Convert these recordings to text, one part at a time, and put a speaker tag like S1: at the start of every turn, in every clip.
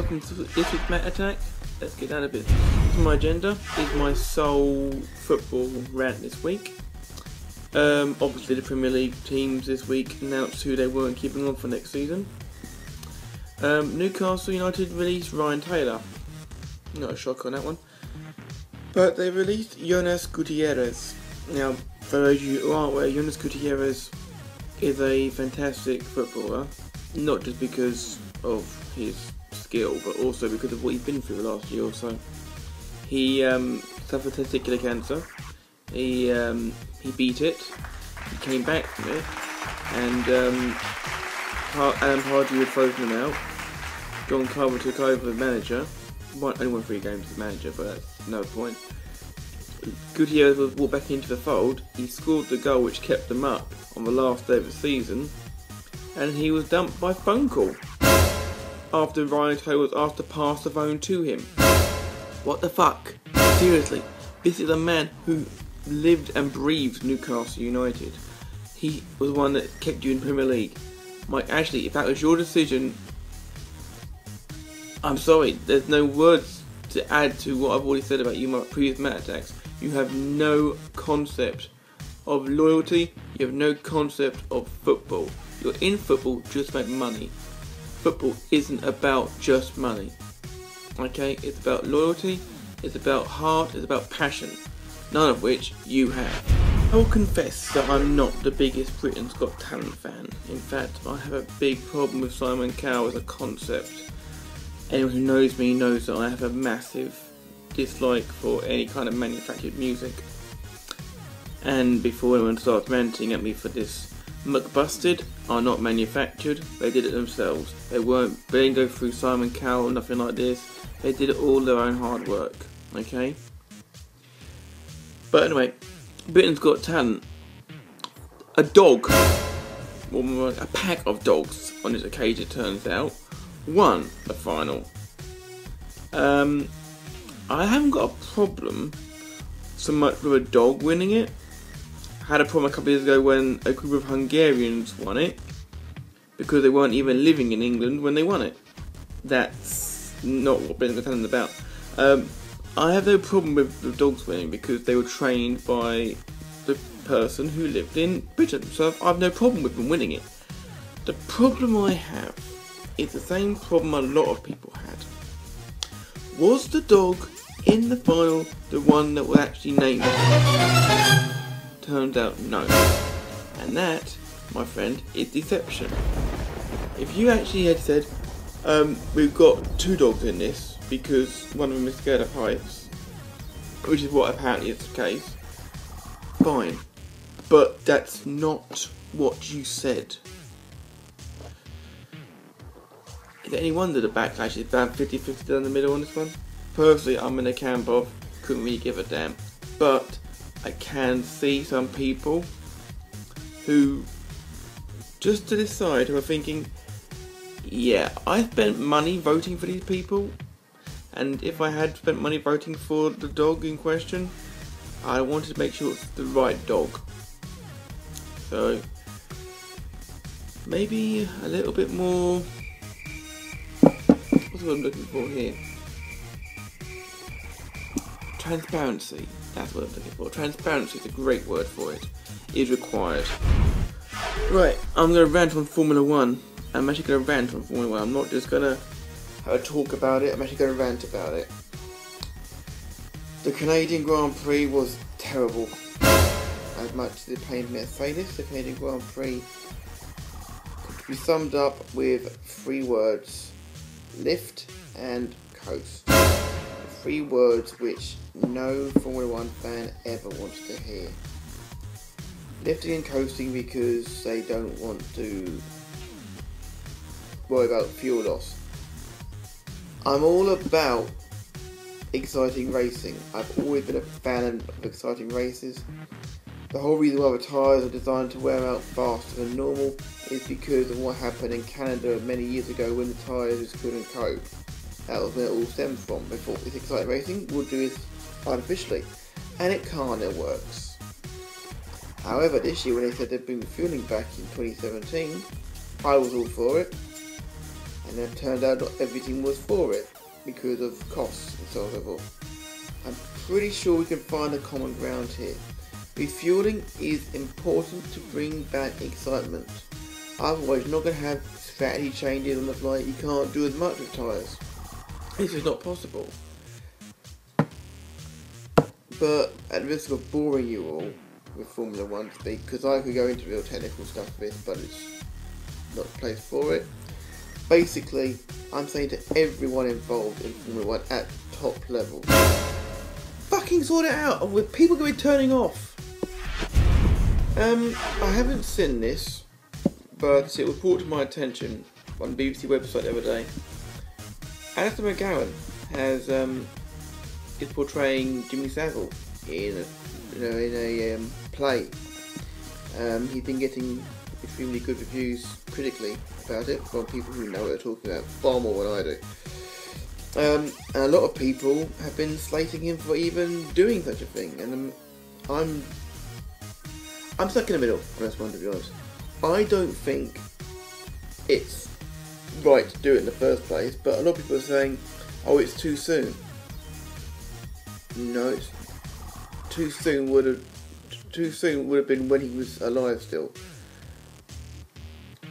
S1: welcome to this week's Matt Attack. Let's get down to business. On my agenda is my sole football rant this week. Obviously the Premier League teams this week announced who they weren't keeping on for next season. Newcastle United released Ryan Taylor. Not a shock on that one. But they released Jonas Gutierrez. Now, for those of you who aren't aware, Jonas Gutierrez is a fantastic footballer. Not just because of his skill, but also because of what he's been through the last year or so. He suffered testicular cancer. He beat it. He came back from it, and Alan Pardew had frozen him out. John Carver took over as manager. Only won 3 games as manager, but that's no point. Gutierrez was brought back into the fold. He scored the goal which kept them up on the last day of the season, and he was dumped by phone call after Ryan Taylor was asked to pass the phone to him. What the fuck? Seriously, this is a man who lived and breathed Newcastle United. He was the one that kept you in Premier League. Mike Ashley, if that was your decision, I'm sorry, there's no words to add to what I've already said about you, my previous Matt Attacks. You have no concept of loyalty, you have no concept of football. You're in football just to make money. Football isn't about just money. Okay, it's about loyalty, it's about heart, it's about passion. None of which you have. I will confess that I'm not the biggest Britain's Got Talent fan. In fact, I have a big problem with Simon Cowell as a concept. Anyone who knows me knows that I have a massive dislike for any kind of manufactured music. And before anyone starts ranting at me for this, McBusted are not manufactured, they did it themselves. They didn't go through Simon Cowell, nothing like this. They did it all their own hard work, okay? But anyway, Britain's Got Talent. A dog, or more like a pack of dogs on this occasion it turns out, won the final. I haven't got a problem so much with a dog winning it. I had a problem a couple of years ago when a group of Hungarians won it because they weren't even living in England when they won it. That's not what Britain's Got Talent is about. I have no problem with the dogs winning because they were trained by the person who lived in Britain, so I've no problem with them winning it. The problem I have is the same problem a lot of people had. Was the dog in the final the one that was actually named? Turns out no. And that, my friend, is deception. If you actually had said, we've got 2 dogs in this because one of them is scared of heights, which is what apparently is the case, fine. But that's not what you said. Is it any wonder the backlash is about 50-50 down the middle on this one? Personally, I'm in a camp of couldn't really give a damn. But I can see some people who, just to this side, who are thinking, yeah, I spent money voting for these people, and if I had spent money voting for the dog in question, I wanted to make sure it's the right dog. So, maybe a little bit more, what's what I'm looking for here? Transparency, that's what I'm looking for. Transparency is a great word for it. Is required. Right, I'm going to rant on Formula 1. I'm actually going to rant on Formula 1. I'm not just going to have a talk about it, I'm actually going to rant about it. The Canadian Grand Prix was terrible. As much as it pains me to say this, the Canadian Grand Prix could be summed up with 3 words: lift and coast. 3 words which no Formula 1 fan ever wants to hear. Lifting and coasting because they don't want to worry about fuel loss. I'm all about exciting racing. I've always been a fan of exciting races. The whole reason why the tyres are designed to wear out faster than normal is because of what happened in Canada many years ago when the tyres just couldn't cope. That was where it all stemmed from. They thought this exciting racing would do it artificially, and it can't, it works. However, this year when they said they'd bring the fueling back in 2017, I was all for it. and it turned out not everything was for it because of costs and so on and so forth. I'm pretty sure we can find a common ground here. Refueling is important to bring back excitement. Otherwise, you're not going to have strategy changes on the fly. You can't do as much with tyres. This is not possible. But at the risk of boring you all with Formula 1 speak, because I could go into real technical stuff for this, but it's not the place for it. Basically, I'm saying to everyone involved in Formula 1 at top level, fucking sort it out, or with people going to be turning off. I haven't seen this, but it was brought to my attention on the BBC website the other day. Alistair McGowan is portraying Jimmy Saville in a play. He's been getting extremely good reviews critically about it from people who know what they're talking about far more than I do. And a lot of people have been slating him for even doing such a thing, and I'm stuck in the middle on this one, to be honest. I don't think it's right to do it in the first place, but a lot of people are saying, oh, it's too soon. No, it's too soon would have been when he was alive still.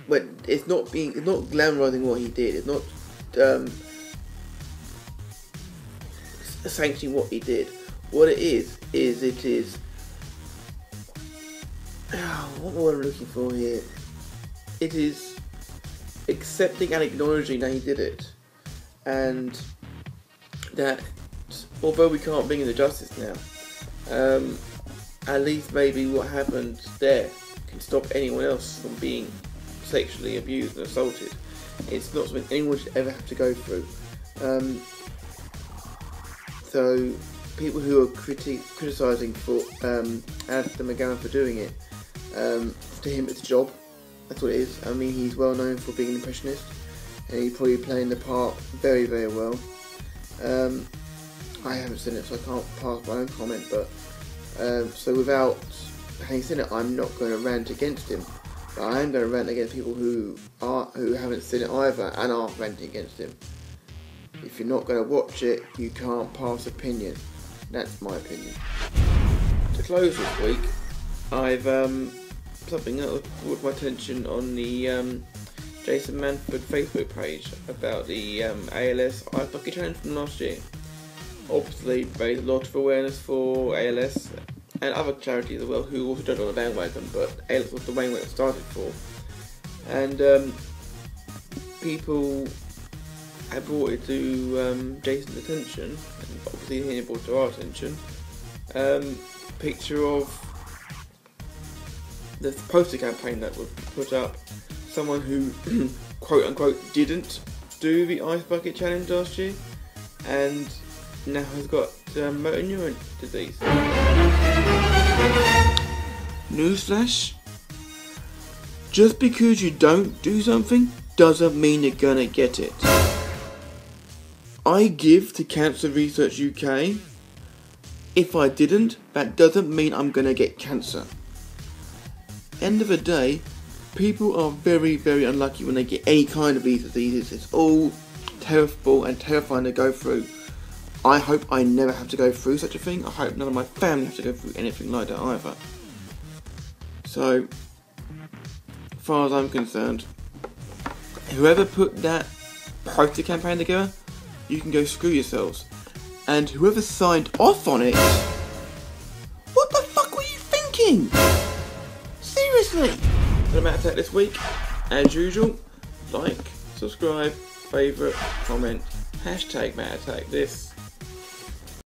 S1: But it's not glamorising what he did. It's not sanctioning what he did. What it is what am I looking for here? It is accepting and acknowledging that he did it, and that although we can't bring in the justice now, at least maybe what happened there can stop anyone else from being sexually abused and assaulted. It's not something anyone should ever have to go through. So people who are criticising for Alistair McGowan for doing it, to him it's a job. That's what it is. I mean, he's well known for being an impressionist, and he's probably playing the part very, very well. I haven't seen it, so I can't pass my own comment, but so without having seen it, I'm not going to rant against him, but I am going to rant against people who haven't seen it either and are ranting against him. If you're not going to watch it, you can't pass opinion. That's my opinion. To close this week, I've something that was brought to my attention on the Jason Manford Facebook page about the ALS Ice Bucket Challenge from last year. Obviously raised a lot of awareness for ALS and other charities as well, who also jumped on the bandwagon, but ALS was the main one it started for. And people had brought it to Jason's attention, and obviously he brought it to our attention. Picture of the poster campaign that was put up, someone who quote unquote didn't do the Ice Bucket Challenge last year and now has got motor neuron disease. Newsflash: just because you don't do something doesn't mean you're gonna get it. I give to Cancer Research UK. If I didn't, that doesn't mean I'm gonna get cancer. End of the day, people are very, very unlucky when they get any kind of these diseases. It's all terrible and terrifying to go through. I hope I never have to go through such a thing. I hope none of my family have to go through anything like that either. So, as far as I'm concerned, whoever put that poster campaign together, you can go screw yourselves. And whoever signed off on it, what the fuck were you thinking? Seriously! For the Matt Attack this week, as usual, like, subscribe, favourite, comment, hashtag Matt Attack this.